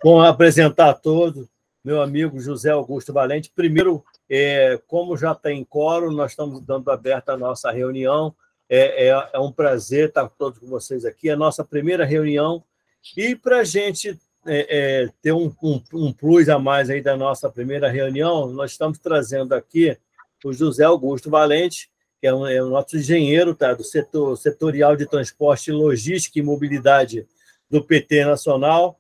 Bom, apresentar a todos, meu amigo José Augusto Valente. Primeiro, como já está em quórum, nós estamos dando aberta a nossa reunião. É um prazer estar todos com vocês aqui. É a nossa primeira reunião. E para a gente ter um plus a mais aí da nossa primeira reunião, nós estamos trazendo aqui o José Augusto Valente, que é o nosso engenheiro, tá, do setor setorial de transporte, logística e mobilidade do PT Nacional.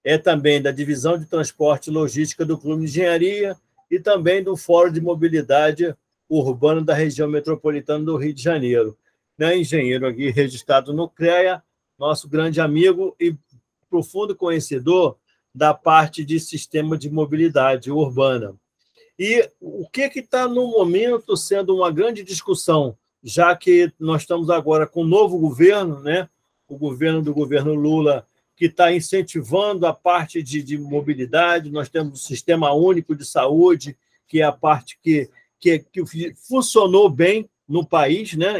É também da Divisão de Transporte e Logística do Clube de Engenharia e também do Fórum de Mobilidade Urbana da região metropolitana do Rio de Janeiro. Né? Engenheiro aqui registrado no CREA, nosso grande amigo e profundo conhecedor da parte de sistema de mobilidade urbana. E o que está, no momento, sendo uma grande discussão, já que nós estamos agora com um novo governo, né? O governo do governo Lula, que está incentivando a parte de mobilidade. Nós temos o Sistema Único de Saúde, que é a parte que funcionou bem no país, né?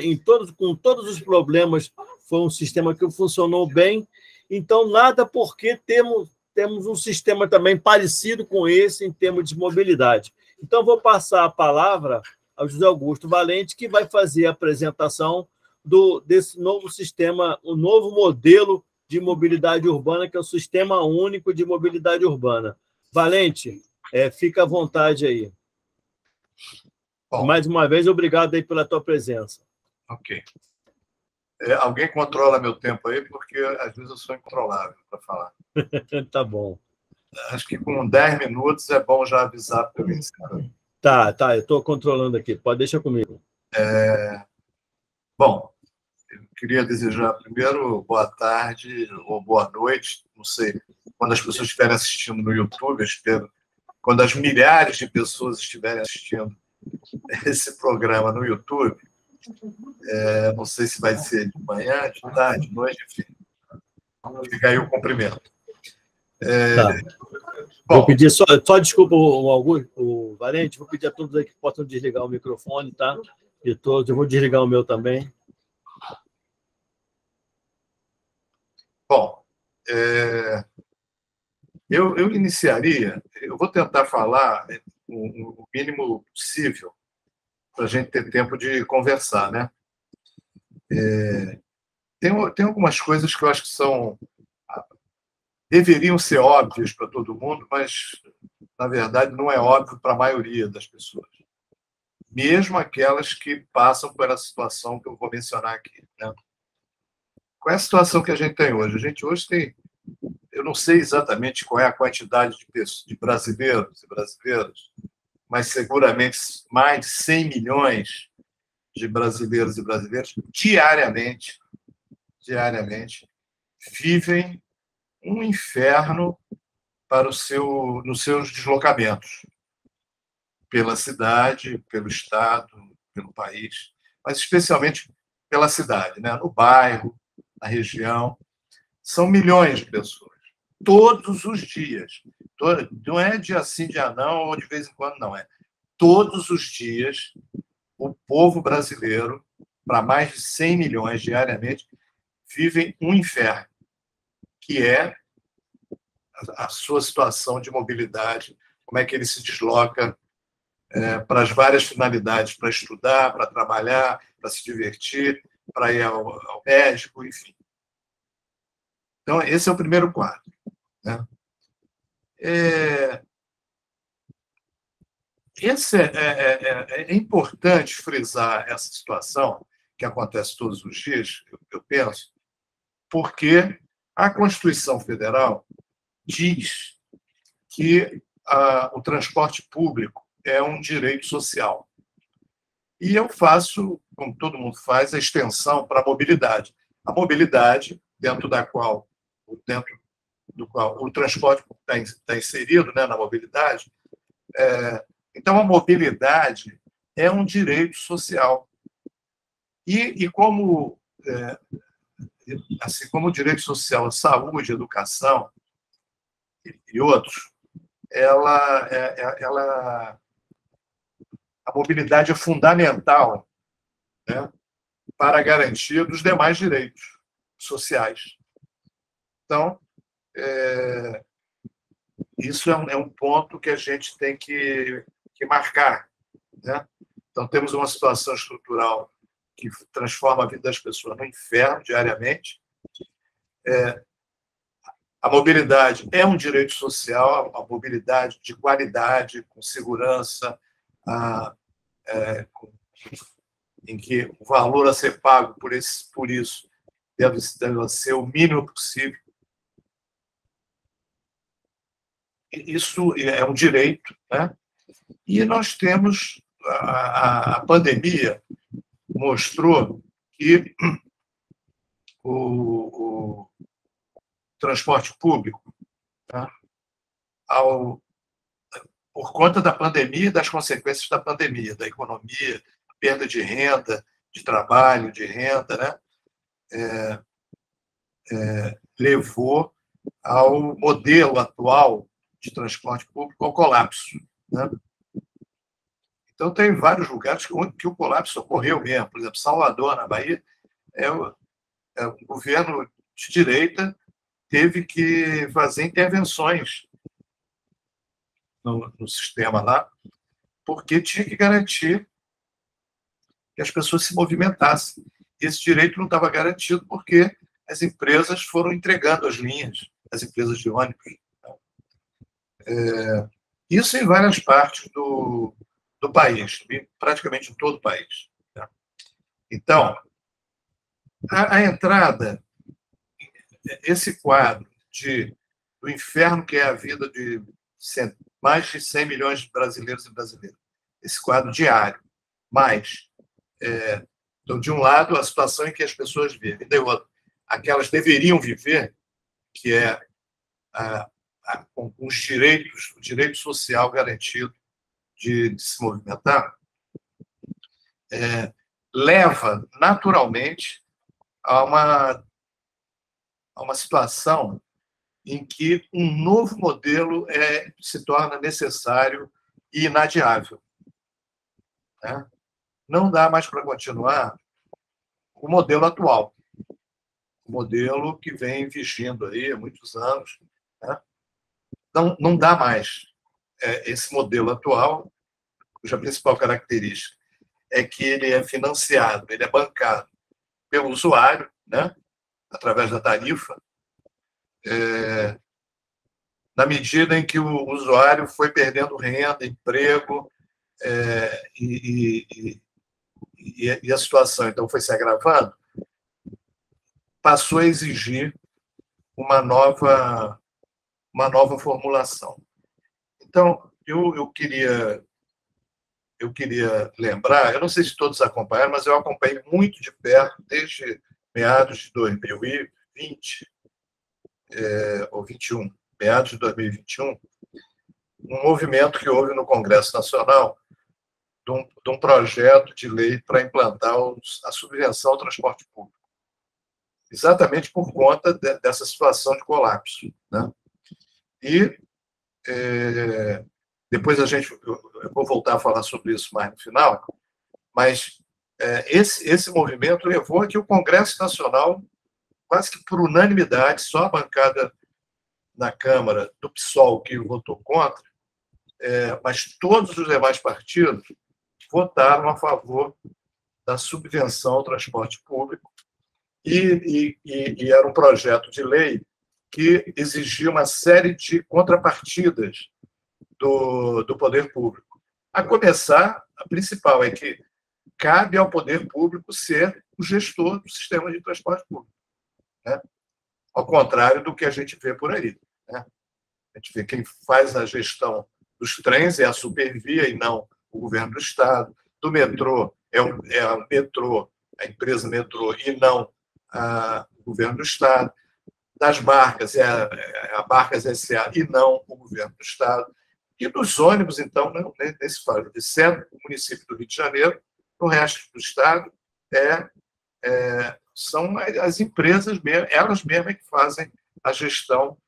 Com todos os problemas, foi um sistema que funcionou bem. Então, nada porque temos um sistema também parecido com esse em termos de mobilidade. Então, vou passar a palavra ao José Augusto Valente, que vai fazer a apresentação desse novo sistema, o novo modelo de mobilidade urbana, que é o Sistema Único de Mobilidade Urbana. Valente, fica à vontade aí. Bom, mais uma vez, obrigado aí pela tua presença. Ok. Alguém controla meu tempo aí, porque às vezes eu sou incontrolável para falar. Tá bom. Acho que com 10 minutos é bom já avisar para mim. Tá, eu estou controlando aqui. Pode deixar comigo. Bom, eu queria desejar primeiro boa tarde ou boa noite, não sei, quando as pessoas estiverem assistindo no YouTube, eu espero, quando as milhares de pessoas estiverem assistindo esse programa no YouTube, não sei se vai ser de manhã, de tarde, de noite, enfim. Fica aí o cumprimento. Tá. Vou pedir só desculpa o Valente, vou pedir a todos aí que possam desligar o microfone, tá? De todos, eu vou desligar o meu também. Bom, eu iniciaria, eu vou tentar falar o mínimo possível para a gente ter tempo de conversar, né? Tem algumas coisas que eu acho que deveriam ser óbvias para todo mundo, mas, na verdade, não é óbvio para a maioria das pessoas. Mesmo aquelas que passam por essa situação que eu vou mencionar aqui, né? Qual é a situação que a gente tem hoje? A gente hoje tem, eu não sei exatamente qual é a quantidade de brasileiros e brasileiras, mas seguramente mais de 100 milhões de brasileiros e brasileiras diariamente vivem um inferno nos seus deslocamentos pela cidade, pelo estado, pelo país, mas especialmente pela cidade, né? No bairro, na região. São milhões de pessoas, todos os dias. Não é dia sim, dia não, ou de vez em quando, não. É todos os dias o povo brasileiro, para mais de 100 milhões diariamente, vivem um inferno, que é a sua situação de mobilidade, como é que ele se desloca para as várias finalidades, para estudar, para trabalhar, para se divertir, para ir ao médico, enfim. Então, esse é o primeiro quadro, né? É importante frisar essa situação que acontece todos os dias, eu penso, porque a Constituição Federal diz que o transporte público é um direito social. E eu faço, como todo mundo faz, a extensão para a mobilidade. A mobilidade, dentro do qual o transporte está inserido, né, na mobilidade. Então, a mobilidade é um direito social. E assim como o direito social, a saúde, a educação e outros, a mobilidade é fundamental, né, para a garantia dos demais direitos sociais. Então, isso é um ponto que a gente tem que marcar, né? Então, temos uma situação estrutural que transforma a vida das pessoas no inferno diariamente. A mobilidade é um direito social, a mobilidade de qualidade, com segurança, em que o valor a ser pago por isso deve ser o mínimo possível. Isso é um direito, né? E nós temos a pandemia mostrou que o transporte público, tá? Por conta da pandemia e das consequências da pandemia, da economia, perda de renda, de trabalho, de renda, né? Levou ao modelo atual de transporte público ao colapso, né? Então, tem vários lugares que o colapso ocorreu mesmo. Por exemplo, Salvador, na Bahia, o governo de direita teve que fazer intervenções no sistema lá, porque tinha que garantir que as pessoas se movimentassem. Esse direito não estava garantido porque as empresas foram entregando as linhas, as empresas de ônibus. Isso em várias partes do país, praticamente em todo o país. Então, a entrada, esse quadro do inferno que é a vida de mais de 100 milhões de brasileiros e brasileiras, esse quadro diário, mais, então, de um lado, a situação em que as pessoas vivem, de outro, aquelas deveriam viver, que é com os direitos, o direito social garantido de se movimentar, leva naturalmente a uma situação em que um novo modelo se torna necessário e inadiável, né? Não dá mais para continuar o modelo atual, o modelo que vem vigindo aí há muitos anos, né? Não dá mais. Esse modelo atual, cuja principal característica é que ele é financiado, ele é bancado pelo usuário, né? Através da tarifa, na medida em que o usuário foi perdendo renda, emprego, e a situação, então, foi se agravando, passou a exigir uma nova formulação. Então, eu queria lembrar, eu não sei se todos acompanharam, mas eu acompanhei muito de perto, desde meados de 2020, ou 21, meados de 2021, um movimento que houve no Congresso Nacional de um projeto de lei para implantar a subvenção ao transporte público, exatamente por conta dessa situação de colapso, né? E depois eu vou voltar a falar sobre isso mais no final, mas esse movimento levou a que o Congresso Nacional, quase que por unanimidade, só a bancada na Câmara do PSOL que votou contra, mas todos os demais partidos votaram a favor da subvenção ao transporte público e era um projeto de lei que exigia uma série de contrapartidas do poder público. A começar, a principal é que cabe ao poder público ser o gestor do sistema de transporte público, né? Ao contrário do que a gente vê por aí, né? A gente vê quem faz a gestão dos trens é a Supervia e não o governo do Estado. Do metrô a empresa metrô e não o governo do Estado. Das barcas é a Barcas S.A. e não o governo do Estado. E dos ônibus, então, nesse caso, exceto o município do Rio de Janeiro, no resto do Estado, são as empresas mesmo, elas mesmas que fazem a gestão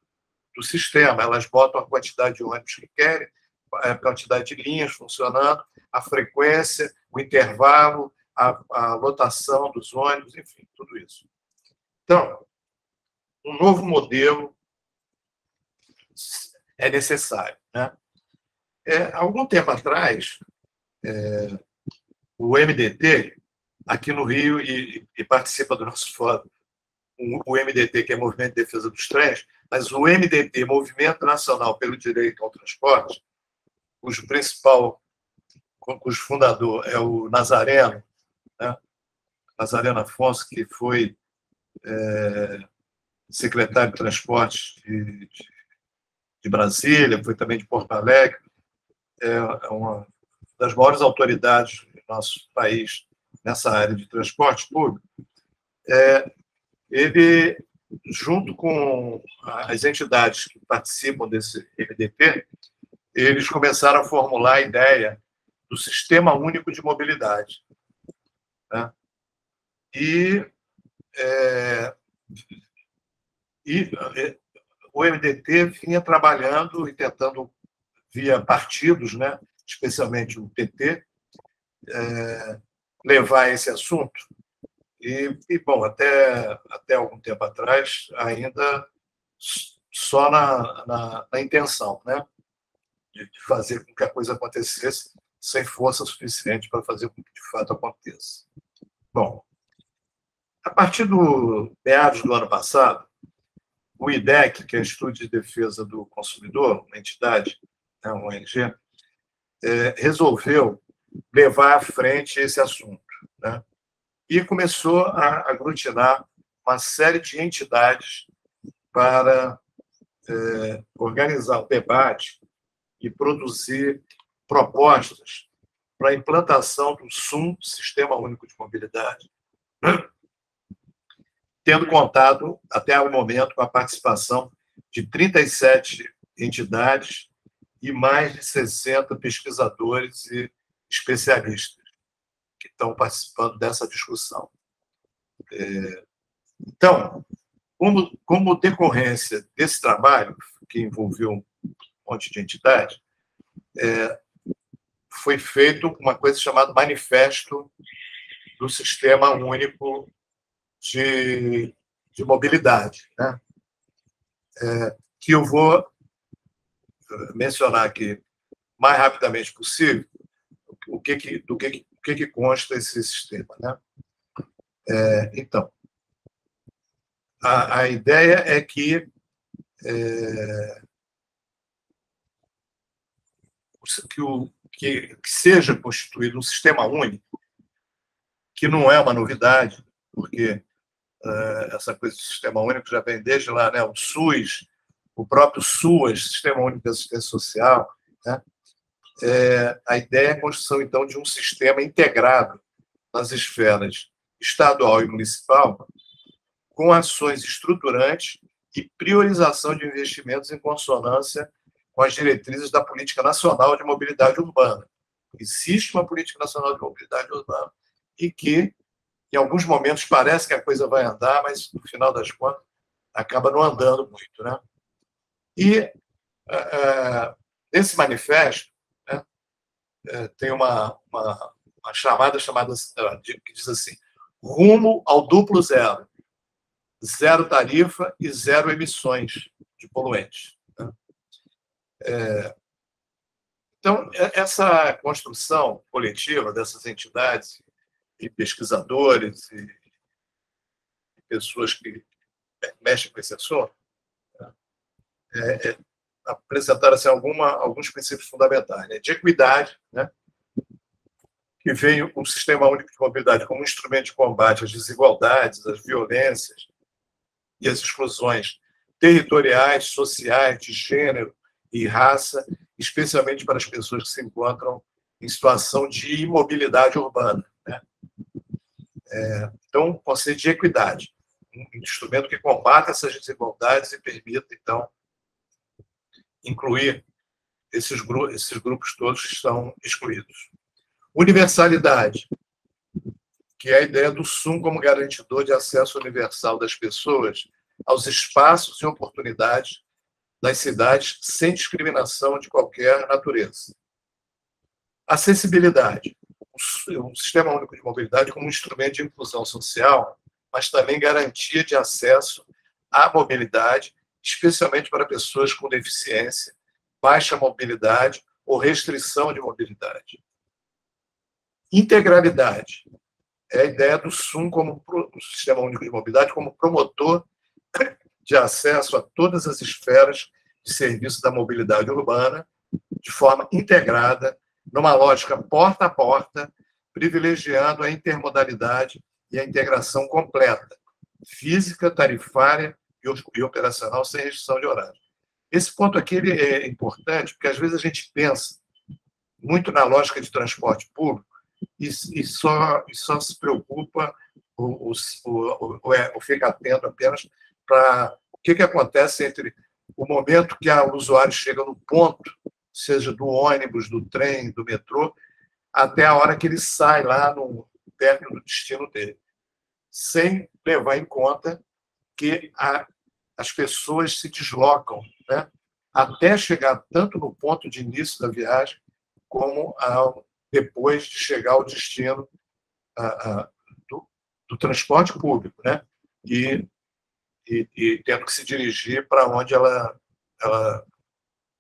do sistema. Elas botam a quantidade de ônibus que querem, a quantidade de linhas funcionando, a frequência, o intervalo, a lotação dos ônibus, enfim, tudo isso. Então, um novo modelo é necessário, né? Algum tempo atrás, o MDT, aqui no Rio, e participa do nosso fórum, o MDT, que é Movimento de Defesa dos Trens, mas o MDT, Movimento Nacional pelo Direito ao Transporte, cujo fundador é o Nazareno, né? Nazareno Afonso, que foi secretário de Transportes de Brasília, foi também de Porto Alegre, é uma das maiores autoridades do nosso país nessa área de transporte público. Ele, junto com as entidades que participam desse MDP, eles começaram a formular a ideia do Sistema Único de Mobilidade, né? E o MDT vinha trabalhando e tentando, via partidos, né, especialmente o PT, levar esse assunto. Bom, até algum tempo atrás, ainda só na intenção, né, de fazer com que a coisa acontecesse, sem força suficiente para fazer com que de fato aconteça. Bom, a partir do meados do ano passado, o IDEC, que é o Instituto de Defesa do Consumidor, uma entidade, né, uma ONG, resolveu levar à frente esse assunto, né? E começou a aglutinar uma série de entidades para organizar o debate e produzir propostas para a implantação do SUM, Sistema Único de Mobilidade, tendo contado, até o momento, com a participação de 37 entidades e mais de 60 pesquisadores e especialistas que estão participando dessa discussão. Então, como decorrência desse trabalho, que envolveu um monte de entidades, foi feito uma coisa chamada Manifesto do Sistema Único de Mobilidade, né? Que eu vou mencionar aqui mais rapidamente possível do que consta esse sistema, né? Então, a ideia é que seja constituído um sistema único, que não é uma novidade, porque essa coisa do sistema único já vem desde lá, né? O SUS, o próprio SUAS, Sistema Único de Assistência Social, né? A ideia é a construção, então, de um sistema integrado nas esferas estadual e municipal, com ações estruturantes e priorização de investimentos em consonância com as diretrizes da Política Nacional de Mobilidade Urbana. Existe uma Política Nacional de Mobilidade Urbana e que, em alguns momentos, parece que a coisa vai andar, mas, no final das contas, acaba não andando muito, né? E, nesse manifesto, né, tem uma chamada que diz assim: rumo ao duplo zero. Zero tarifa e zero emissões de poluentes. Então, essa construção coletiva dessas entidades e pesquisadores e pessoas que mexem com esse assunto apresentaram assim, alguns princípios fundamentais, né? De equidade, né? Que veio o Sistema Único de Mobilidade como instrumento de combate às desigualdades, às violências e às exclusões territoriais, sociais, de gênero e raça, especialmente para as pessoas que se encontram em situação de imobilidade urbana, né? Então, o conceito de equidade, um instrumento que combata essas desigualdades e permita, então, incluir esses grupos todos que estão excluídos. Universalidade, que é a ideia do SUM como garantidor de acesso universal das pessoas aos espaços e oportunidades das cidades sem discriminação de qualquer natureza. Acessibilidade, o Sistema Único de Mobilidade como um instrumento de inclusão social, mas também garantia de acesso à mobilidade, especialmente para pessoas com deficiência baixa mobilidade ou restrição de mobilidade. Integralidade é a ideia do SUM, como o Sistema Único de Mobilidade, como promotor de acesso a todas as esferas de serviço da mobilidade urbana, de forma integrada, numa lógica porta a porta, privilegiando a intermodalidade e a integração completa, física, tarifária e operacional, sem restrição de horário. Esse ponto aqui ele é importante, porque às vezes a gente pensa muito na lógica de transporte público e só se preocupa ou fica atento apenas para o que acontece entre o momento que o usuário chega no ponto, seja do ônibus, do trem, do metrô, até a hora que ele sai lá perto do destino dele, sem levar em conta que as pessoas se deslocam, né, até chegar tanto no ponto de início da viagem, como depois de chegar ao destino do transporte público, né, e tendo que se dirigir para onde ela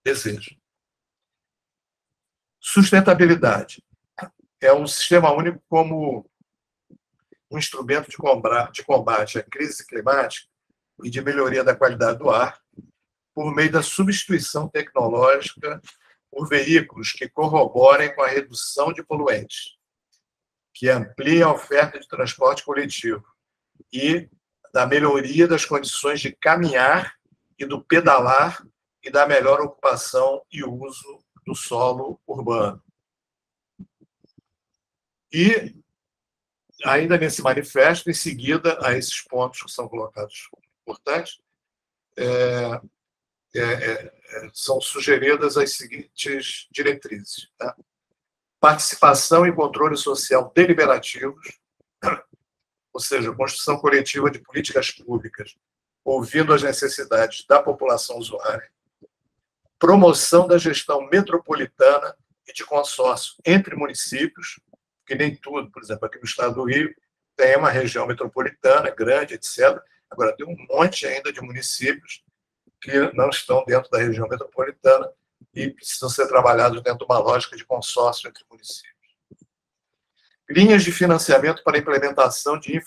deseja. Sustentabilidade é um sistema único como um instrumento de combate à crise climática e de melhoria da qualidade do ar, por meio da substituição tecnológica por veículos que corroborem com a redução de poluentes, que ampliem a oferta de transporte coletivo e da melhoria das condições de caminhar e do pedalar e da melhor ocupação e uso do solo urbano. E, ainda nesse manifesto, em seguida a esses pontos que são colocados importantes, são sugeridas as seguintes diretrizes. Tá? Participação e controle social deliberativos, ou seja, construção coletiva de políticas públicas, ouvindo as necessidades da população usuária. Promoção da gestão metropolitana e de consórcio entre municípios, que nem tudo, por exemplo, aqui no estado do Rio, tem uma região metropolitana grande, etc. Agora, tem um monte ainda de municípios que não estão dentro da região metropolitana e precisam ser trabalhados dentro de uma lógica de consórcio entre municípios. Linhas de financiamento para a implementação de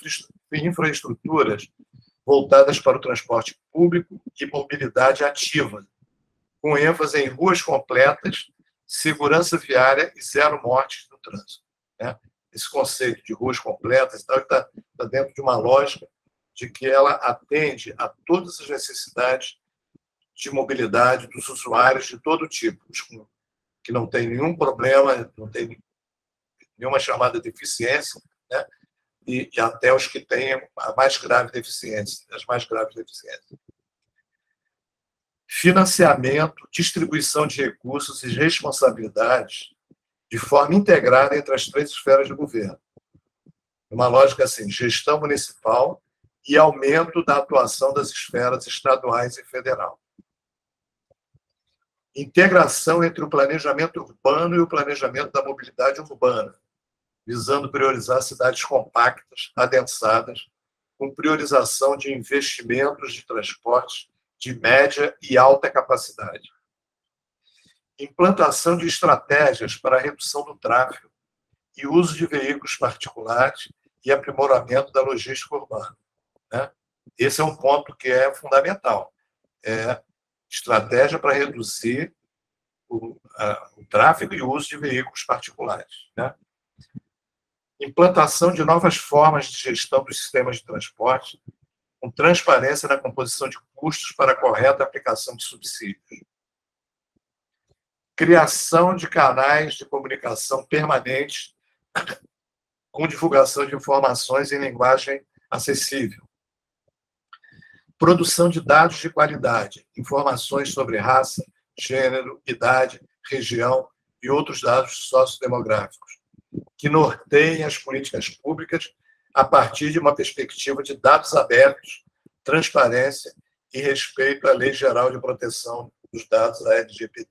infraestruturas voltadas para o transporte público e mobilidade ativa, com ênfase em ruas completas, segurança viária e zero mortes no trânsito. Né? Esse conceito de ruas completas está dentro de uma lógica de que ela atende a todas as necessidades de mobilidade dos usuários de todo tipo, que não tem nenhum problema, não tem nenhuma chamada deficiência, né? E até os que têm a mais grave deficiência, as mais graves deficiências. Financiamento, distribuição de recursos e responsabilidades de forma integrada entre as três esferas de governo. Uma lógica assim, gestão municipal e aumento da atuação das esferas estaduais e federal. Integração entre o planejamento urbano e o planejamento da mobilidade urbana, visando priorizar cidades compactas, adensadas, com priorização de investimentos de transportes de média e alta capacidade. Implantação de estratégias para a redução do tráfego e uso de veículos particulares e aprimoramento da logística urbana. Né? Esse é um ponto que é fundamental. Estratégia para reduzir o tráfego e o uso de veículos particulares. Né? Implantação de novas formas de gestão dos sistemas de transporte, com transparência na composição de custos para a correta aplicação de subsídios. Criação de canais de comunicação permanentes com divulgação de informações em linguagem acessível. Produção de dados de qualidade, informações sobre raça, gênero, idade, região e outros dados sociodemográficos, que norteiem as políticas públicas a partir de uma perspectiva de dados abertos, transparência e respeito à Lei Geral de Proteção dos Dados, a LGPD.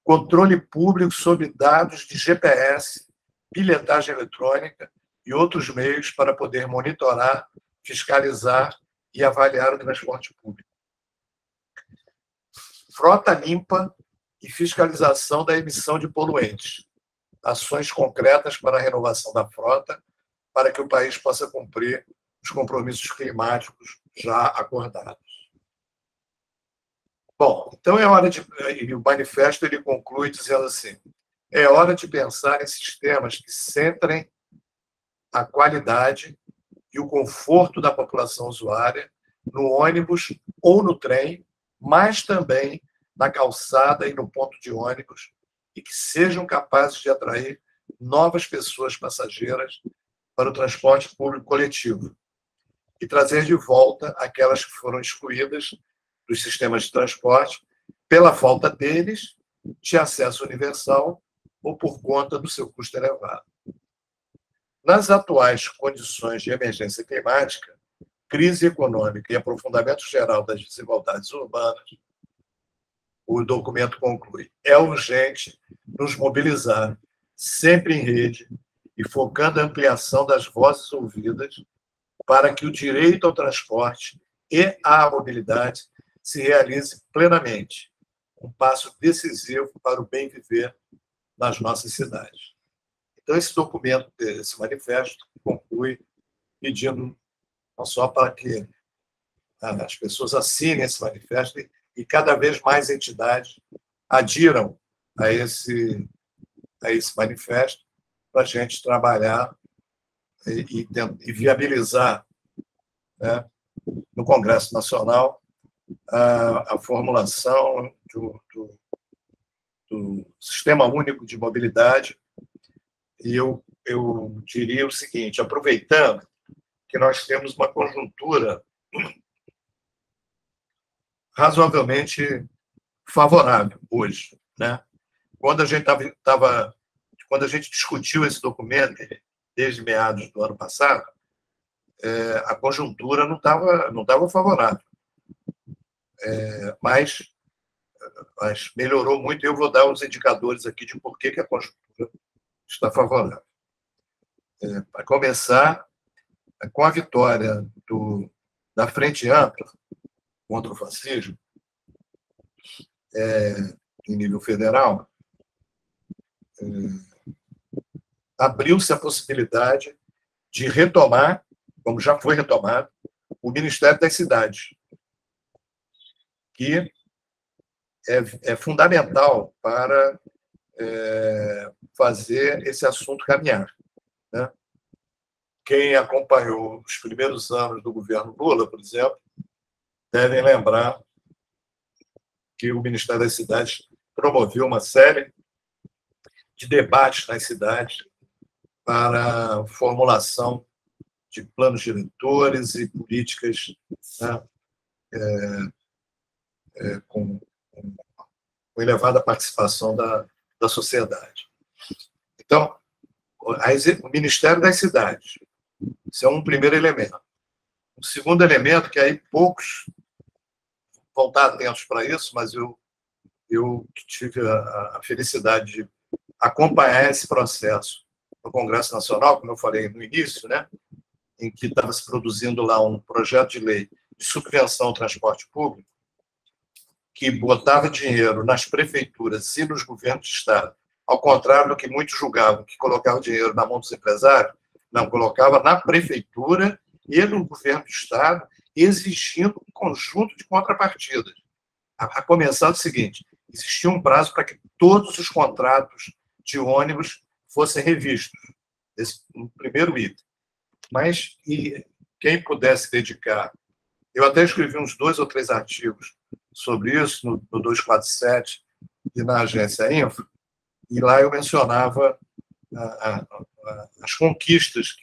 Controle público sobre dados de GPS, bilhetagem eletrônica e outros meios para poder monitorar, fiscalizar e avaliar o transporte público. frota limpa e fiscalização da emissão de poluentes, ações concretas para a renovação da frota, para que o país possa cumprir os compromissos climáticos já acordados. Bom, então é hora de... E o manifesto ele conclui dizendo assim: é hora de pensar em sistemas que centrem a qualidade e o conforto da população usuária no ônibus ou no trem, mas também na calçada e no ponto de ônibus, e que sejam capazes de atrair novas pessoas passageiras para o transporte público coletivo e trazer de volta aquelas que foram excluídas dos sistemas de transporte pela falta deles de acesso universal ou por conta do seu custo elevado. Nas atuais condições de emergência climática, crise econômica e aprofundamento geral das desigualdades urbanas, o documento conclui: é urgente nos mobilizar, sempre em rede, e focando a ampliação das vozes ouvidas, para que o direito ao transporte e à mobilidade se realize plenamente, um passo decisivo para o bem viver nas nossas cidades. Então, esse documento, esse manifesto, conclui pedindo não só para que as pessoas assinem esse manifesto e cada vez mais entidades adiram a esse manifesto para a gente trabalhar e viabilizar, né, no Congresso Nacional a formulação do Sistema Único de Mobilidade. E eu diria o seguinte, aproveitando que nós temos uma conjuntura razoavelmente favorável hoje, né? Quando a gente discutiu esse documento desde meados do ano passado, a conjuntura não estava favorável, mas melhorou muito. E eu vou dar os indicadores aqui de por que a conjuntura está favorável. Para começar, com a vitória da Frente Ampla contra o fascismo, em nível federal, abriu-se a possibilidade de retomar, como já foi retomado, o Ministério das Cidades, que é fundamental para fazer esse assunto caminhar, né? Quem acompanhou os primeiros anos do governo Lula, por exemplo, devem lembrar que o Ministério das Cidades promoveu uma série de debates nas cidades para a formulação de planos diretores e políticas, né, com elevada participação da sociedade. Então, o Ministério das Cidades, isso é um primeiro elemento. O segundo elemento, que aí poucos vão estar atentos para isso, mas eu tive a felicidade de acompanhar esse processo no Congresso Nacional, como eu falei no início, né, em que estava se produzindo lá um projeto de lei de subvenção ao transporte público, que botava dinheiro nas prefeituras e nos governos de Estado, ao contrário do que muitos julgavam, que colocava dinheiro na mão dos empresários, não, colocava na prefeitura e no governo do Estado, exigindo um conjunto de contrapartidas. A começar do seguinte: existia um prazo para que todos os contratos de ônibus fossem revistos, esse um primeiro item. Mas quem pudesse dedicar... Eu até escrevi uns 2 ou 3 artigos sobre isso no 247 e na agência Info, e lá eu mencionava as conquistas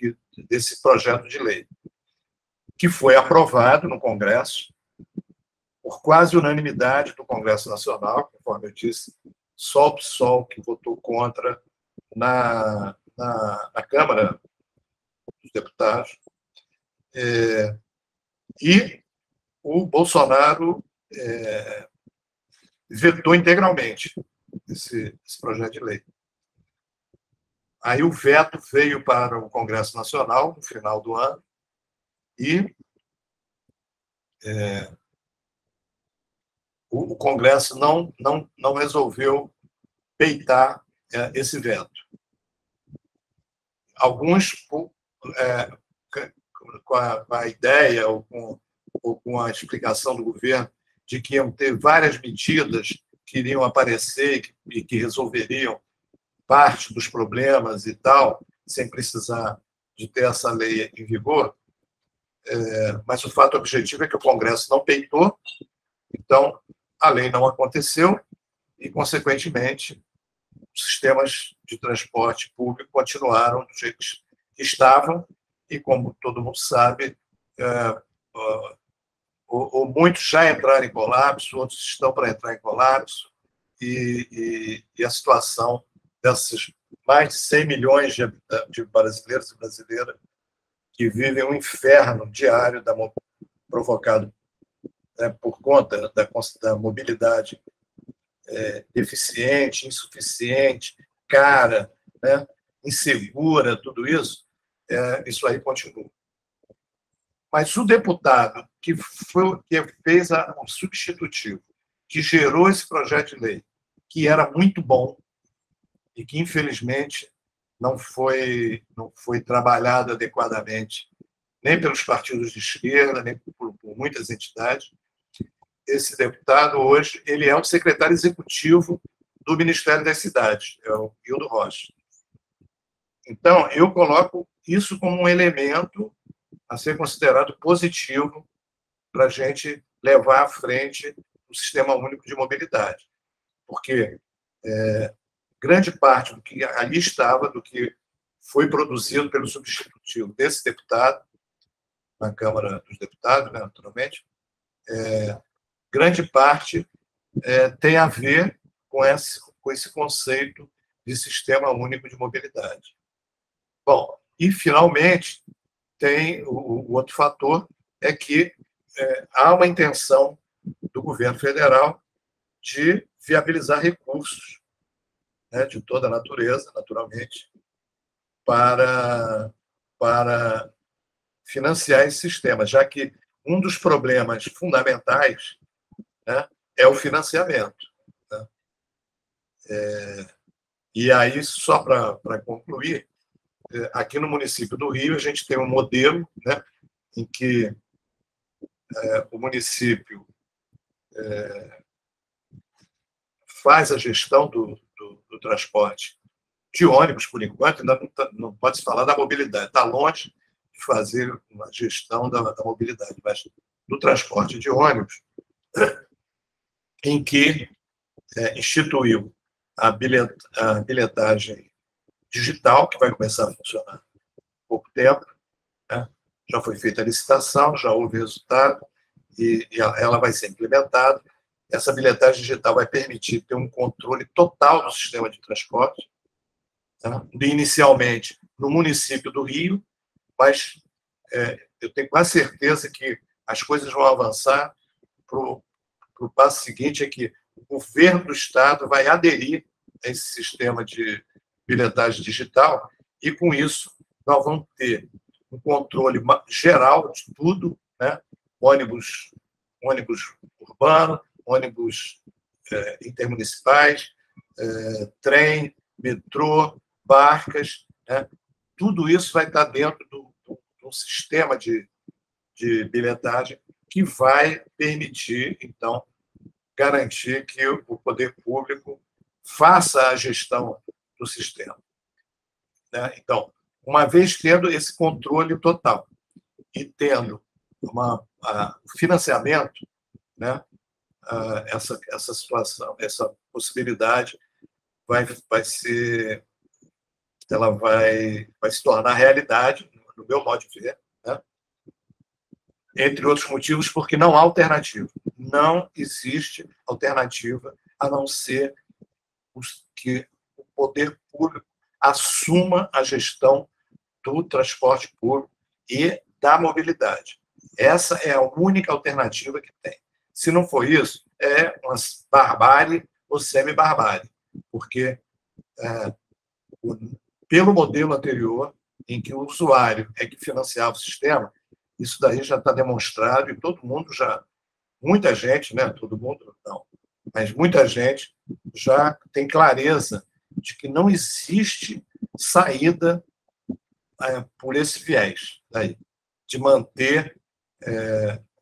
desse projeto de lei, que foi aprovado no Congresso por quase unanimidade do Congresso Nacional, conforme eu disse, só o PSOL que votou contra na Câmara dos Deputados, e o Bolsonaro vetou integralmente esse projeto de lei. Aí o veto veio para o Congresso Nacional no final do ano e o Congresso não resolveu peitar esse veto. Alguns, com a ideia ou com a explicação do governo de que iam ter várias medidas que iriam aparecer e que resolveriam parte dos problemas e tal, sem precisar de ter essa lei em vigor, mas o fato objetivo é que o Congresso não peitou, então a lei não aconteceu e, consequentemente, os sistemas de transporte público continuaram do jeito que estavam e, como todo mundo sabe, ou muitos já entraram em colapso, outros estão para entrar em colapso, e a situação dessas mais de 100 milhões de brasileiros e brasileiras que vivem um inferno diário provocado por conta da mobilidade deficiente, insuficiente, cara, né, insegura, tudo isso, isso aí continua. Mas o deputado que fez um substitutivo, que gerou esse projeto de lei, que era muito bom e que, infelizmente, não foi trabalhado adequadamente, nem pelos partidos de esquerda, nem por muitas entidades. Esse deputado, hoje, ele é o secretário executivo do Ministério das Cidades, é o Hildo Rocha. Então, eu coloco isso como um elemento a ser considerado positivo para a gente levar à frente o Sistema Único de Mobilidade. Porque grande parte do que ali estava, do que foi produzido pelo substitutivo desse deputado, na Câmara dos Deputados, né, naturalmente, grande parte tem a ver com esse conceito de Sistema Único de Mobilidade. Bom, e, finalmente, tem o outro fator, é que há uma intenção do governo federal de viabilizar recursos, né, de toda a natureza, naturalmente, para financiar esse sistema, já que um dos problemas fundamentais, né, é o financiamento. Né? E aí, só para concluir, aqui no município do Rio, a gente tem um modelo, né, em que o município faz a gestão do transporte de ônibus, por enquanto, ainda não pode se falar da mobilidade, está longe de fazer uma gestão da mobilidade, mas do transporte de ônibus, em que instituiu a bilhetagem digital, que vai começar a funcionar há pouco tempo, né? Já foi feita a licitação, já houve resultado, e ela vai ser implementada. Essa bilhetagem digital vai permitir ter um controle total do sistema de transporte, tá? Inicialmente no município do Rio, mas eu tenho quase certeza que as coisas vão avançar para o passo seguinte, é que o governo do Estado vai aderir a esse sistema de bilhetagem digital e, com isso, nós vamos ter um controle geral de tudo, né? Ônibus urbano, ônibus intermunicipais, trem, metrô, barcas, né? Tudo isso vai estar dentro de um sistema de bilhetagem que vai permitir, então, garantir que o poder público faça a gestão do sistema. Né? Então, uma vez tendo esse controle total e tendo o financiamento, né, essa situação, essa possibilidade vai se tornar realidade, no meu modo de ver, né? Entre outros motivos, porque não há alternativa. Não existe alternativa a não ser que o poder público assuma a gestão do transporte público e da mobilidade. Essa é a única alternativa que tem. Se não for isso, é uma barbárie ou semi-barbárie, porque pelo modelo anterior, em que o usuário é que financiava o sistema, isso daí já está demonstrado e todo mundo já muita gente, né, todo mundo não, mas muita gente já tem clareza de que não existe saída por esse viés daí, de manter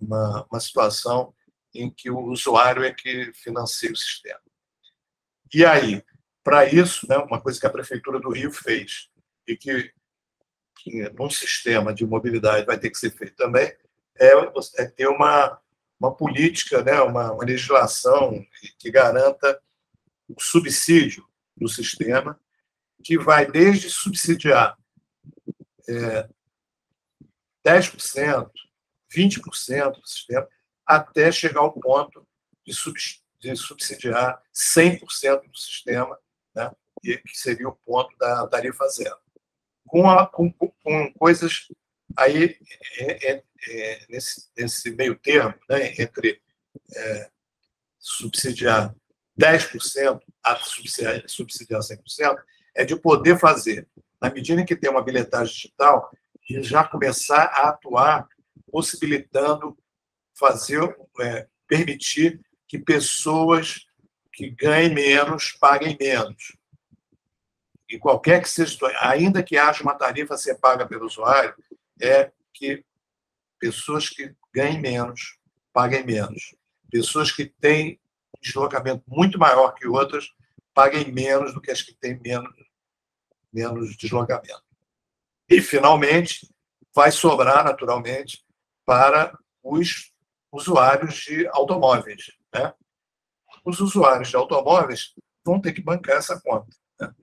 uma situação em que o usuário é que financia o sistema. E aí, para isso, né, uma coisa que a Prefeitura do Rio fez, e que num sistema de mobilidade vai ter que ser feito também, é ter uma política, né, uma legislação que garanta o subsídio do sistema, que vai desde subsidiar 10%, 20% do sistema, até chegar ao ponto de subsidiar 100% do sistema, né, que seria o ponto da tarifa zero. Com coisas aí nesse meio termo, né, entre subsidiar 10% a subsidiar 100%, é de poder fazer, na medida em que tem uma bilhetagem digital, e já começar a atuar possibilitando permitir que pessoas que ganhem menos paguem menos. E qualquer que seja, ainda que haja uma tarifa a ser paga pelo usuário, é que pessoas que ganhem menos paguem menos. Pessoas que têm um deslocamento muito maior que outras paguem menos do que as que têm menos deslocamento. E, finalmente, vai sobrar, naturalmente, para os usuários de automóveis, né? Os usuários de automóveis vão ter que bancar essa conta, né?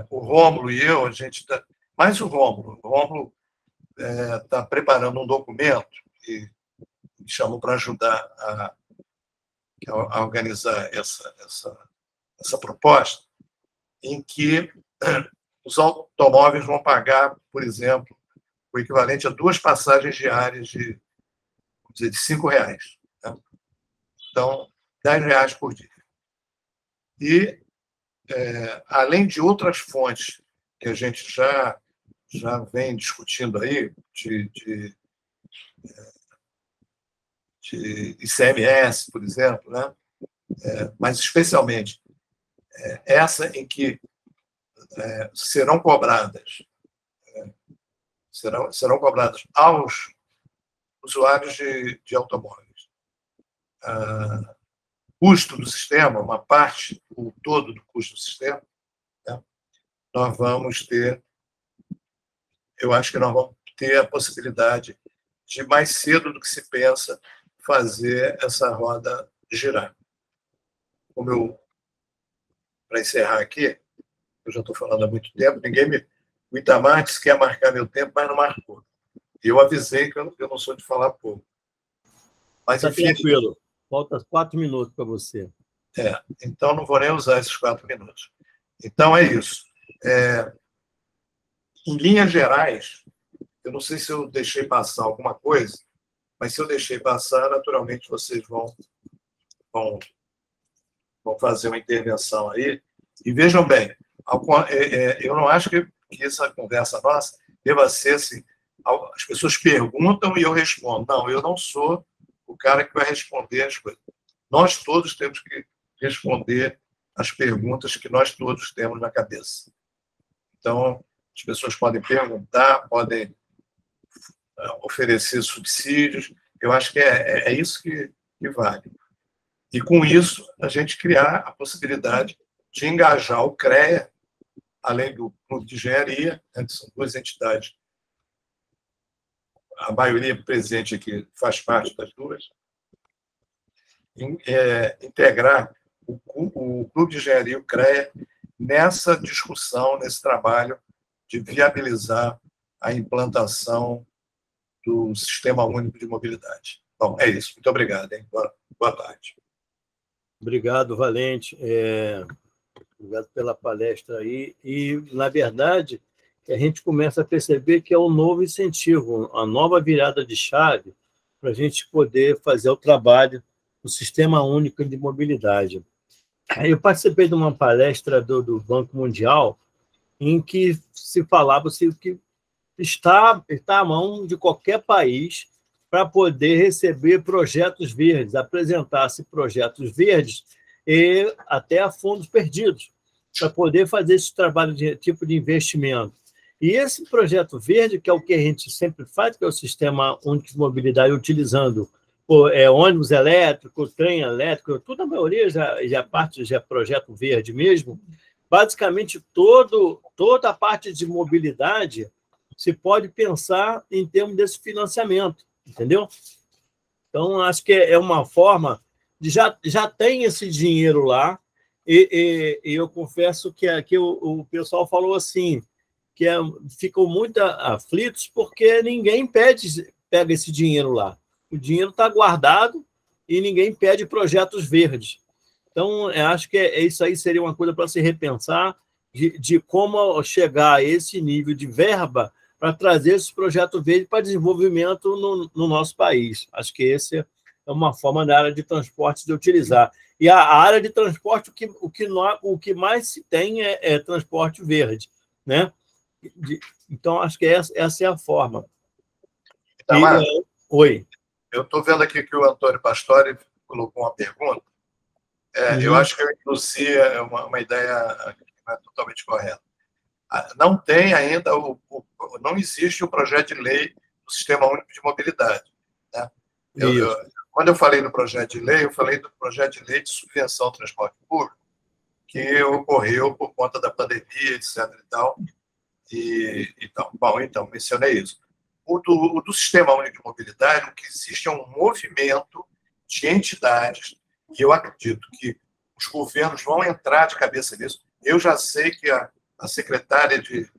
O Rômulo e eu, a gente está... Mais o Rômulo está preparando um documento e me chamou para ajudar a organizar essa proposta, em que os automóveis vão pagar, por exemplo, o equivalente a 2 passagens diárias de, vamos dizer, de R$5. Né? Então, R$10 por dia. E, além de outras fontes que a gente já vem discutindo aí, de ICMS, por exemplo, né? Mas, especialmente, essa em que serão cobradas aos usuários de automóveis custo do sistema, uma parte ou todo do custo do sistema, né? Nós vamos ter, eu acho que nós vamos ter a possibilidade de, mais cedo do que se pensa, fazer essa roda girar. Para encerrar aqui, eu já estou falando há muito tempo, o Itamar disse que ia marcar meu tempo, mas não marcou. Eu avisei que eu não sou de falar pouco. Mas, enfim, tranquilo. Falta 4 minutos para você. Então, não vou nem usar esses 4 minutos. Então, é isso. Em linhas gerais, eu não sei se eu deixei passar alguma coisa, mas se eu deixei passar, naturalmente, vocês vão fazer uma intervenção aí. E vejam bem, eu não acho que essa conversa nossa deva ser assim, as pessoas perguntam e eu respondo. Não, eu não sou o cara que vai responder as coisas. Nós todos temos que responder as perguntas que nós todos temos na cabeça. Então, as pessoas podem perguntar, podem oferecer subsídios. Eu acho que é isso que vale. E, com isso, a gente criar a possibilidade de engajar o CREA, além do Clube de Engenharia, né, que são 2 entidades. A maioria presente aqui faz parte das 2. Integrar o Clube de Engenharia e o CREA nessa discussão, nesse trabalho de viabilizar a implantação do Sistema Único de Mobilidade. Bom, é isso. Muito obrigado. Hein? Boa tarde. Obrigado, Valente. Obrigado pela palestra aí. E, na verdade, a gente começa a perceber que é um novo incentivo, a nova virada de chave para a gente poder fazer o trabalho do Sistema Único de Mobilidade. Eu participei de uma palestra do Banco Mundial em que se falava que está à mão de qualquer país para poder receber projetos verdes, apresentar-se projetos verdes e até a fundos perdidos, para poder fazer esse trabalho de tipo de investimento. E esse projeto verde, que é o que a gente sempre faz, que é o Sistema Único de Mobilidade, utilizando ônibus elétrico, trem elétrico, toda a maioria já parte já é projeto verde mesmo. Basicamente, toda a parte de mobilidade se pode pensar em termos desse financiamento, entendeu? Então, acho que é uma forma de já tem esse dinheiro lá, e eu confesso que aqui o pessoal falou assim, que ficam muito aflitos porque ninguém pega esse dinheiro lá. O dinheiro está guardado e ninguém pede projetos verdes. Então, eu acho que isso aí seria uma coisa para se repensar, de como chegar a esse nível de verba para trazer esses projetos verdes para desenvolvimento no nosso país. Acho que essa é uma forma da área de transporte de utilizar. E a área de transporte, o que mais se tem é transporte verde, né? Então, acho que essa é a forma. Itamar, Oi. eu estou vendo aqui que o Antônio Pastore colocou uma pergunta. Eu acho que eu induzi uma ideia que não é totalmente correta. Não tem ainda, não existe o projeto de lei do Sistema Único de Mobilidade. Né? Quando eu falei do projeto de lei, eu falei do projeto de lei de subvenção ao transporte público, que ocorreu por conta da pandemia, etc. e tal. Então, mencionei isso. O do Sistema Único de Mobilidade, o que existe é um movimento de entidades, e eu acredito que os governos vão entrar de cabeça nisso. Eu já sei que a secretária de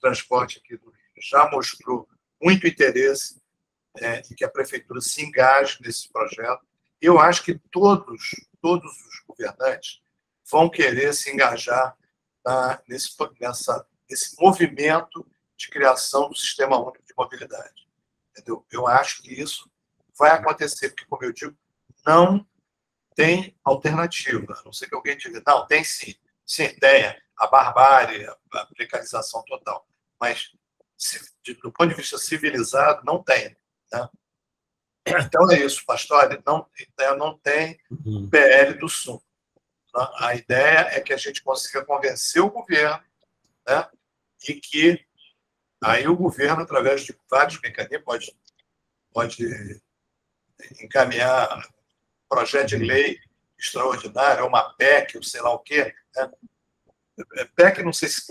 transporte aqui do Rio já mostrou muito interesse em que a prefeitura se engaje nesse projeto. Eu acho que todos os governantes vão querer se engajar nesse movimento de criação do Sistema Único de Mobilidade. Entendeu? Eu acho que isso vai acontecer, porque, como eu digo, não tem alternativa. A não ser que alguém diga, não, tem sim. Sim, tem a barbárie, a precarização total. Mas, do ponto de vista civilizado, não tem. Né? Então, é isso, Pastore. Não tem PL do Sul. A ideia é que a gente consiga convencer o governo, né, e que aí o governo, através de vários mecanismos, pode encaminhar projeto de lei extraordinário, uma PEC, ou sei lá o quê. Né? PEC, não sei se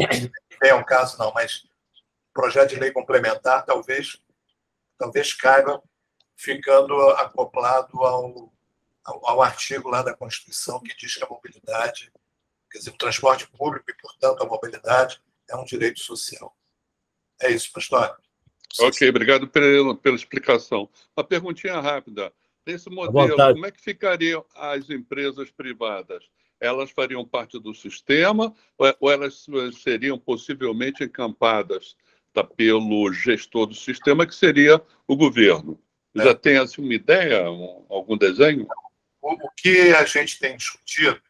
é um caso, não, mas projeto de lei complementar talvez caiba ficando acoplado ao artigo lá da Constituição que diz que a mobilidade, quer dizer, o transporte público e, portanto, a mobilidade é um direito social. É isso, pastor. Ok, obrigado pela explicação. Uma perguntinha rápida. Nesse modelo, como é que ficariam as empresas privadas? Elas fariam parte do sistema ou elas seriam possivelmente encampadas pelo gestor do sistema, que seria o governo? Já tem assim, uma ideia, algum desenho? O que a gente tem discutido,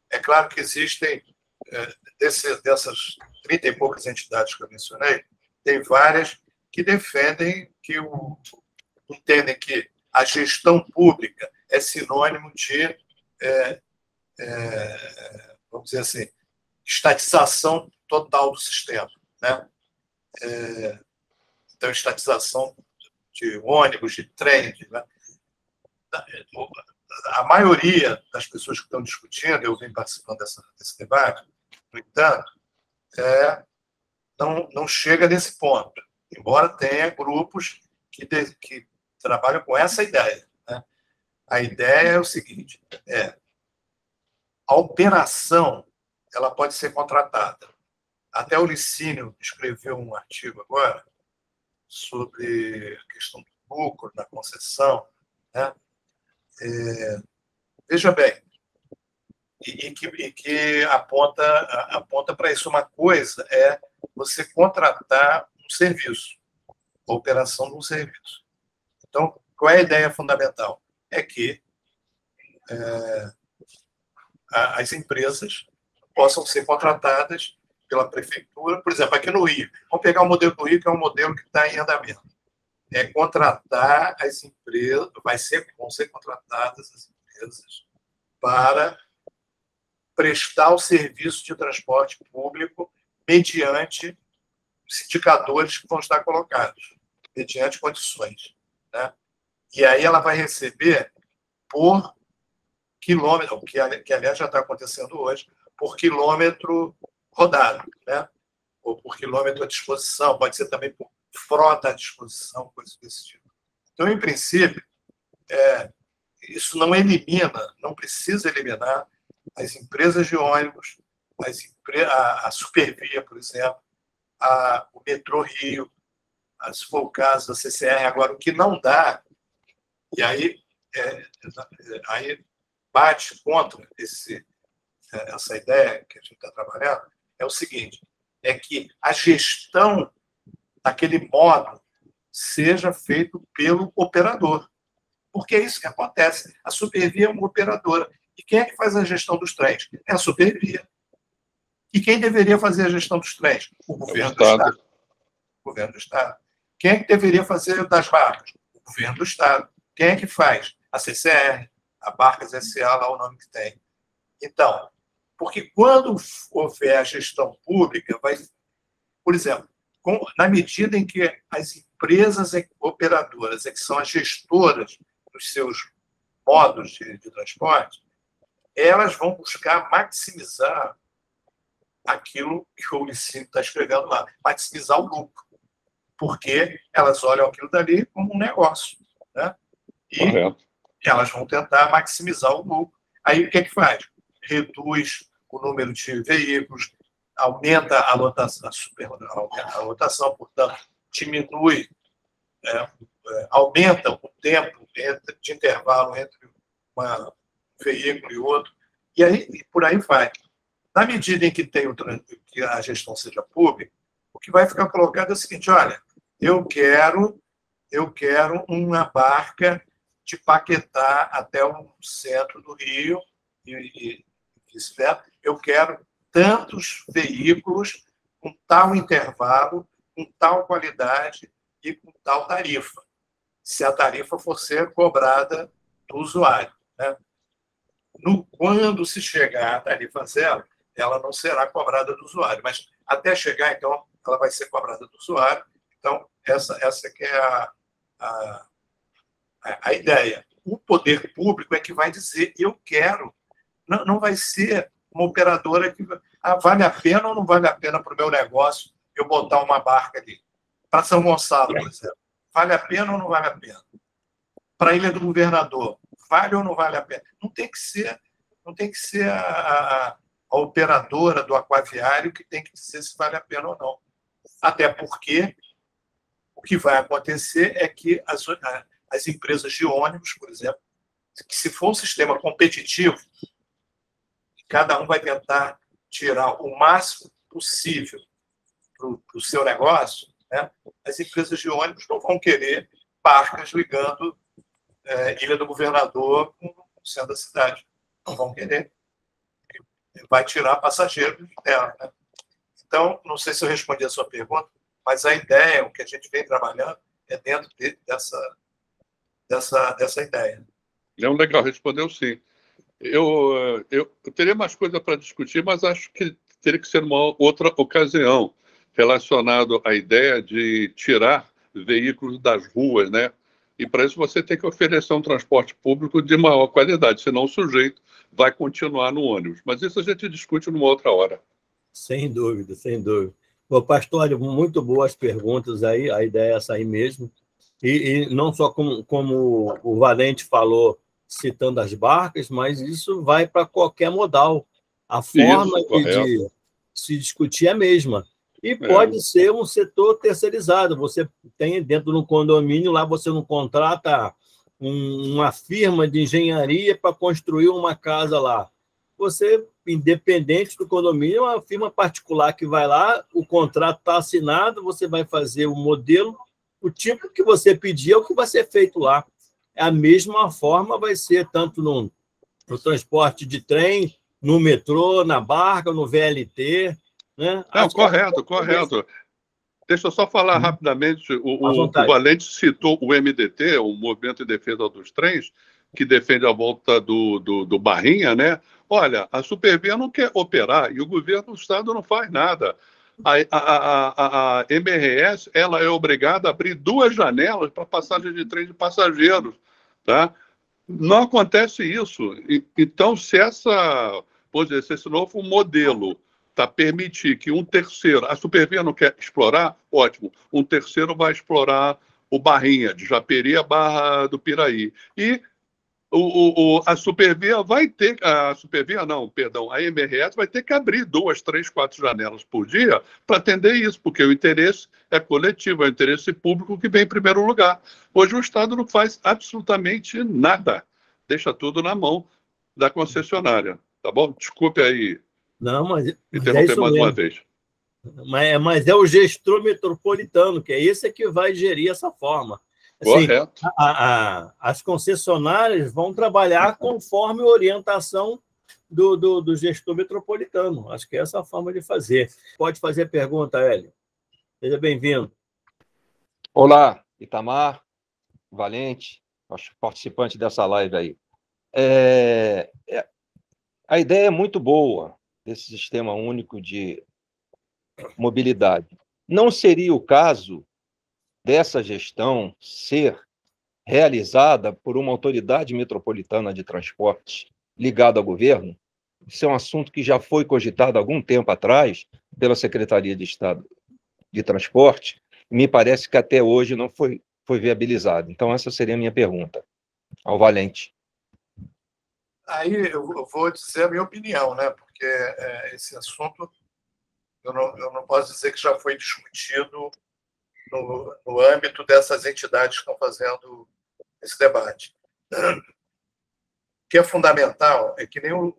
é claro que existem, dessas 30 e poucas entidades que eu mencionei, tem várias que defendem, entendem que a gestão pública é sinônimo de, vamos dizer assim, estatização total do sistema. Né? Então, estatização de ônibus, de trem. Né? A maioria das pessoas que estão discutindo, eu vim participando desse debate, no entanto, não chega nesse ponto, embora tenha grupos que trabalham com essa ideia. Né? A ideia é o seguinte, a operação ela pode ser contratada. Até o Licínio escreveu um artigo agora sobre a questão do lucro, da concessão. Né? Veja bem, e que aponta para isso. Uma coisa é você contratar um serviço, a operação de um serviço. Então, qual é a ideia fundamental? É que as empresas possam ser contratadas pela prefeitura, por exemplo, aqui no Rio. Vamos pegar o modelo do Rio, que é um modelo que está em andamento. é contratar as empresas, vão ser contratadas as empresas para prestar o serviço de transporte público mediante os indicadores que vão estar colocados, mediante condições, né? E aí ela vai receber por quilômetro, que aliás já está acontecendo hoje, por quilômetro rodado, né? Ou por quilômetro à disposição, pode ser também por frota à disposição, coisas desse tipo. Então, em princípio, isso não elimina, não precisa eliminar as empresas de ônibus, a Supervia, por exemplo, o Metrô Rio, se for o caso da CCR. Agora, o que não dá, e aí bate contra essa ideia que a gente está trabalhando, é o seguinte, é que a gestão daquele modo seja feito pelo operador. Porque é isso que acontece. A Supervia é uma operadora. E quem é que faz a gestão dos trens? É a Supervia. E quem deveria fazer a gestão dos trens? O governo do Estado. O governo do Estado. Quem é que deveria fazer das barcas? O governo do Estado. Quem é que faz? A CCR, a Barcas S.A., lá o nome que tem. Então, porque quando houver a gestão pública, por exemplo, na medida em que as empresas operadoras, que são as gestoras dos seus modos de transporte, elas vão buscar maximizar aquilo que o Licínio está escrevendo lá, maximizar o lucro, porque elas olham aquilo dali como um negócio, né? E elas vão tentar maximizar o lucro. Aí o que é que faz? Reduz o número de veículos, aumenta a lotação, aumenta a lotação, portanto, diminui, aumenta o tempo de intervalo entre um veículo e outro, e aí por aí vai. Na medida em que que a gestão seja pública, o que vai ficar colocado é o seguinte: olha, eu quero uma barca de Paquetá até o centro do Rio e vice-versa. Eu quero tantos veículos com tal intervalo, com tal qualidade e com tal tarifa, se a tarifa for ser cobrada do usuário, né? Quando se chegar à tarifa zero, ela não será cobrada do usuário, mas até chegar, então, ela vai ser cobrada do usuário. Então, essa que é a ideia. O poder público é que vai dizer: eu quero. Não vai ser uma operadora que vale a pena ou não vale a pena para o meu negócio eu botar uma barca ali. Para São Gonçalo, por exemplo, vale a pena ou não vale a pena? Para a Ilha do Governador, vale ou não vale a pena? Não tem que ser a operadora do aquaviário que tem que dizer se vale a pena ou não. Até porque o que vai acontecer é que as empresas de ônibus, por exemplo, que se for um sistema competitivo, cada um vai tentar tirar o máximo possível para o seu negócio, né? As empresas de ônibus não vão querer barcas ligando Ilha do Governador com o centro da cidade. Não vão querer. Vai tirar passageiros dela, né? Então, não sei se eu respondi a sua pergunta, mas a ideia, o que a gente vem trabalhando, é dentro dessa ideia. Legal, respondeu sim. Eu teria mais coisa para discutir, mas acho que teria que ser uma outra ocasião relacionado à ideia de tirar veículos das ruas, né? E para isso você tem que oferecer um transporte público de maior qualidade, senão o sujeito vai continuar no ônibus. Mas isso a gente discute numa outra hora. Sem dúvida, sem dúvida. Bom, Pastor, muito boas perguntas aí, a ideia é essa aí mesmo. E não só como o Valente falou, citando as barcas, mas isso vai para qualquer modal. A forma de se discutir é a mesma. E pode ser um setor terceirizado. Você tem dentro de um condomínio, lá você não contrata uma firma de engenharia para construir uma casa lá. Você, independente do condomínio, é uma firma particular que vai lá, o contrato está assinado, você vai fazer o modelo, o tipo que você pedir é o que vai ser feito lá. A mesma forma vai ser tanto no transporte de trem, no metrô, na barca, no VLT, né? Não, correto. Deixa eu só falar rapidamente. O Valente citou o MDT, o Movimento em Defesa dos Trens, que defende a volta do Barrinha, né? Olha, a Supervia não quer operar e o governo do Estado não faz nada. A MRS ela é obrigada a abrir 2 janelas para passagem de trem de passageiros, tá? Não acontece isso. Então, se esse novo modelo tá permitir que um terceiro, a Supervia não quer explorar, ótimo, um terceiro vai explorar o Barrinha, de Japeri a Barra do Piraí. E a Supervia vai ter, a MRS vai ter que abrir 2, 3, 4 janelas por dia para atender isso, porque o interesse é coletivo, é o interesse público que vem em primeiro lugar. Hoje o Estado não faz absolutamente nada, deixa tudo na mão da concessionária, tá bom? Desculpe aí. Não, mas interromper mais uma vez. Mas é o gestor metropolitano, que é esse que vai gerir essa forma. Assim, correto. As concessionárias vão trabalhar conforme a orientação do gestor metropolitano. Acho que é essa a forma de fazer. Pode fazer pergunta, Hélio. Seja bem-vindo. Olá, Itamar, Valente, participante dessa live aí. A ideia é muito boa desse sistema único de mobilidade. Não seria o caso dessa gestão ser realizada por uma autoridade metropolitana de transportes ligada ao governo? Isso é um assunto que já foi cogitado há algum tempo atrás pela Secretaria de Estado de Transporte, e me parece que até hoje não foi viabilizado. Então, essa seria a minha pergunta ao Valente. Aí eu vou dizer a minha opinião, né? Porque esse assunto eu não posso dizer que já foi discutido no âmbito dessas entidades que estão fazendo esse debate. O que é fundamental é que nem o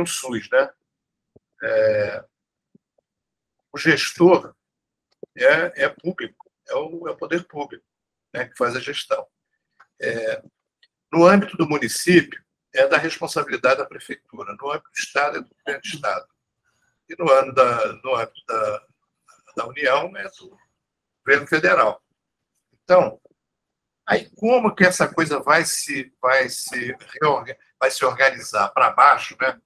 SUS, né? O gestor é público, é o poder público, né, que faz a gestão. No âmbito do município, é da responsabilidade da prefeitura. No âmbito do Estado, é do governo do Estado. E no âmbito da União, é do governo federal. Então, aí como que essa coisa vai se organizar para baixo, né?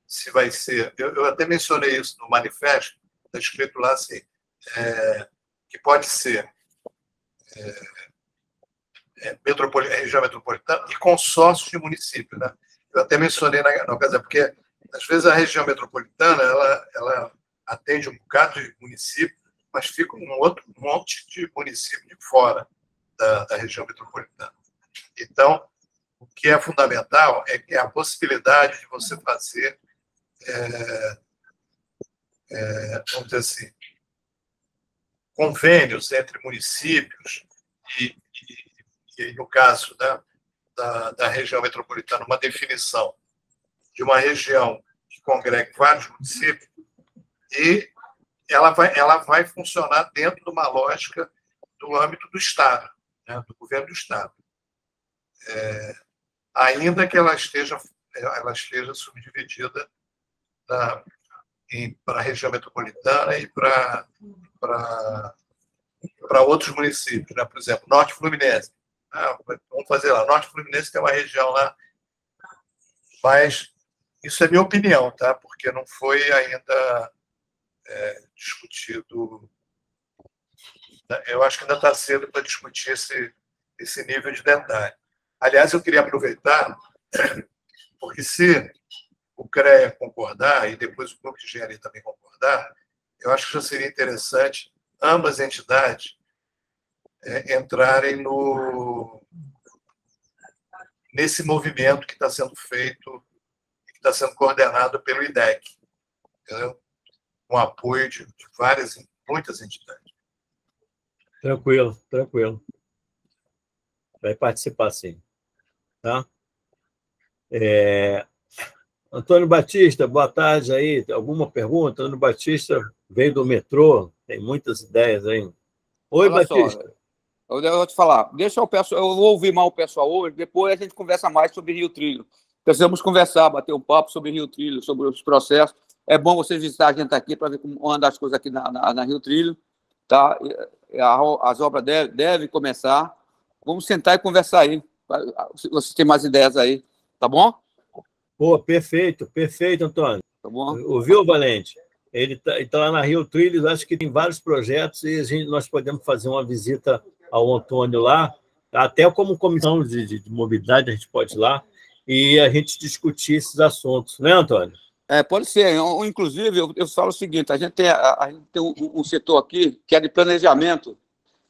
Se vai ser... Eu até mencionei isso no manifesto, está escrito lá assim, que pode ser região metropolitana e consórcio de município, né? Eu até mencionei na ocasião, porque às vezes a região metropolitana ela atende um bocado de município, mas fica um monte de município de fora da região metropolitana. Então, o que é fundamental é a possibilidade de você fazer, vamos dizer assim, convênios entre municípios e no caso da região metropolitana, uma definição de uma região que congregue vários municípios, e ela vai funcionar dentro de uma lógica do âmbito do Estado, né, do governo do Estado. Ainda que ela esteja subdividida para a região metropolitana e para outros municípios, né? Por exemplo, Norte Fluminense. Vamos fazer lá. Norte Fluminense tem uma região lá, mas isso é minha opinião, tá? Porque não foi ainda discutido. Eu acho que ainda está cedo para discutir esse nível de detalhe. Aliás, eu queria aproveitar, porque se o CREA concordar e depois o grupo de engenharia também concordar, eu acho que já seria interessante ambas entidades entrarem nesse movimento que está sendo feito, que está sendo coordenado pelo IDEC, entendeu? Com apoio de muitas entidades. Tranquilo. Vai participar, sim. Tá? Antônio Batista, boa tarde aí. Alguma pergunta? Antônio Batista veio do metrô, tem muitas ideias aí. Oi, olha Batista. Só, eu vou te falar. Eu vou ouvir mal o pessoal hoje, depois a gente conversa mais sobre Rio Trilho. Precisamos conversar, bater um papo sobre Rio Trilho, sobre os processos. É bom vocês visitar a gente aqui para ver como andam as coisas aqui na Rio Trilho. tá? As obras devem começar. Vamos sentar e conversar aí. Vocês têm mais ideias aí, tá bom? Pô, perfeito, perfeito, Antônio. Tá bom? Ouviu, Valente? Ele tá lá na Rio Trilhos, acho que tem vários projetos e nós podemos fazer uma visita ao Antônio lá, até como comissão de mobilidade, a gente pode ir lá e a gente discutir esses assuntos, né, Antônio? Pode ser. Inclusive, eu falo o seguinte, a gente tem um setor aqui que é de planejamento,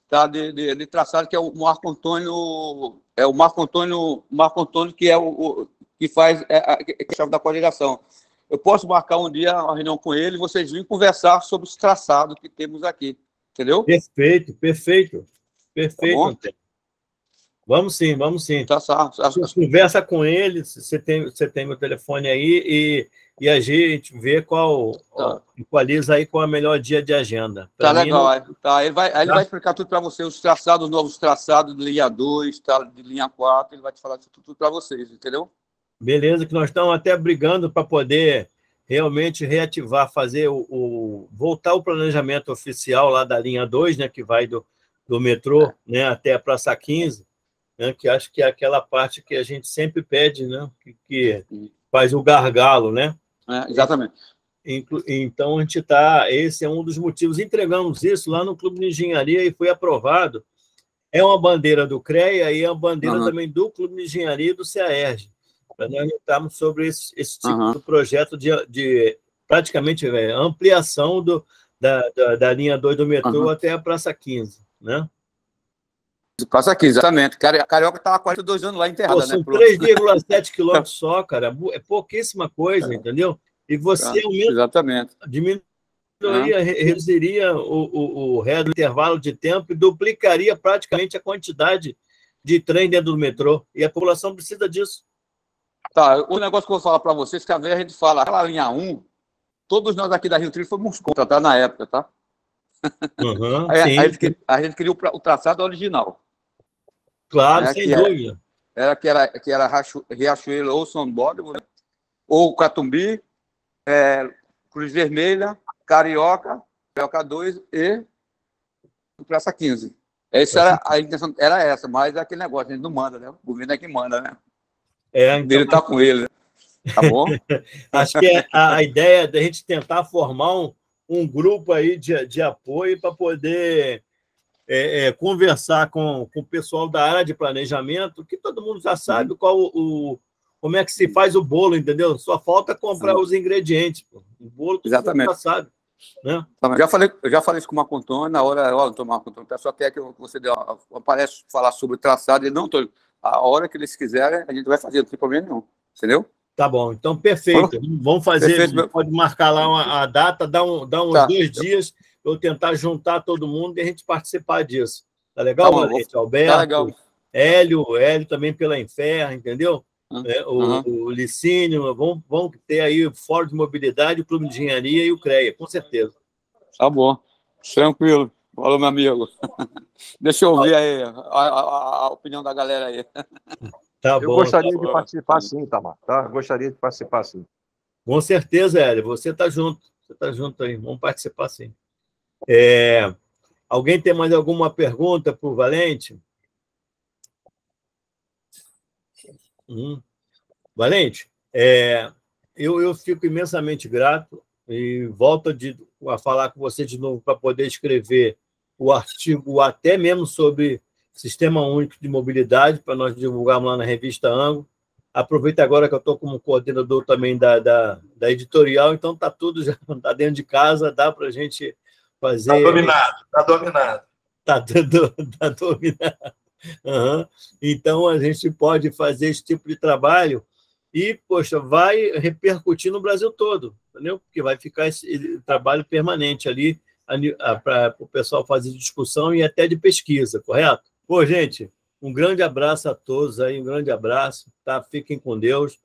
tá? de traçado, que é o Marco Antônio, que é que faz a chave da coordenação. Eu posso marcar um dia uma reunião com ele e vocês virem conversar sobre os traçados que temos aqui, entendeu? Perfeito, perfeito, perfeito, Antônio. Vamos sim, vamos sim. Conversa com ele, você tem meu telefone aí e a gente vê equaliza aí qual é o melhor dia de agenda. Tá legal. Tá. Ele vai explicar tudo para você, os traçados, novos traçados de linha 2, tá, de linha 4, ele vai te falar tudo para vocês, entendeu? Beleza, que nós estamos até brigando para poder realmente reativar, fazer voltar o planejamento oficial lá da linha 2, né, que vai do metrô, né, até a Praça 15, né, que acho que é aquela parte que a gente sempre pede, né, que faz o gargalo, né? Exatamente. Então, a gente esse é um dos motivos, entregamos isso lá no Clube de Engenharia e foi aprovado. É uma bandeira do CREA e é uma bandeira também do Clube de Engenharia e do CAERJ, para nós lutarmos sobre esse tipo de projeto de praticamente ampliação da linha 2 do metrô até a Praça 15, né? Praça 15, exatamente. Carioca está há 42 anos lá enterrada, são 3,7 quilômetros só, cara. É pouquíssima coisa, entendeu? E você reduziria o intervalo de tempo e duplicaria praticamente a quantidade de trem dentro do metrô. E a população precisa disso. Tá, o negócio que eu vou falar para vocês, que às vezes a gente fala, aquela linha 1, todos nós aqui da Rio Trilho fomos contra, tá? Na época, tá? A gente queria o traçado original. Claro, sem dúvida. Que era Riachuelo ou São Bódromo, ou Catumbi, Cruz Vermelha, Carioca 2 e Praça 15. A intenção era essa, mas é aquele negócio, a gente não manda, né? O governo é que manda, né? Então... Ele está com ele, né? Tá bom? Acho que a ideia é da gente tentar formar um grupo aí de apoio para poder conversar com o pessoal da área de planejamento, que todo mundo já sabe como é que se faz o bolo, entendeu? Só falta comprar os ingredientes. O bolo todo mundo já sabe. Né? Eu já falei isso com o Marco Antônio, na hora, Marco Antônio, o pessoal quer que você apareça falar sobre o traçado, e não, a hora que eles quiserem, a gente vai fazer, não tem problema nenhum, entendeu? Tá bom, então perfeito. Vamos fazer, pode marcar lá a data, dar uns 2 dias, eu tentar juntar todo mundo e a gente participar disso. Tá legal, Valente? Alberto, tá legal. Hélio também pela Infer, entendeu? O Licínio, vamos ter aí o Fórum de Mobilidade, o Clube de Engenharia e o CREA, com certeza. Tá bom, tranquilo. Falou, meu amigo. Deixa eu ouvir aí a opinião da galera aí. Tá bom, eu gostaria de participar sim, Tamar. Tá? Gostaria de participar sim. Com certeza, Hélio. Você está junto. Você está junto aí. Vamos participar sim. Alguém tem mais alguma pergunta para o Valente? Valente, eu fico imensamente grato e volto a falar com você de novo para poder escrever o artigo até mesmo sobre Sistema Único de Mobilidade, para nós divulgarmos lá na revista Ângulo. Aproveito agora que eu estou como coordenador também da editorial, então está tudo já tá dentro de casa, dá para a gente fazer... Está dominado. Está dominado. Então, a gente pode fazer esse tipo de trabalho e, poxa, vai repercutir no Brasil todo, entendeu? Porque vai ficar esse trabalho permanente ali para o pessoal fazer discussão e até de pesquisa, correto? Pô, gente, um grande abraço a todos aí, um grande abraço, tá? Fiquem com Deus.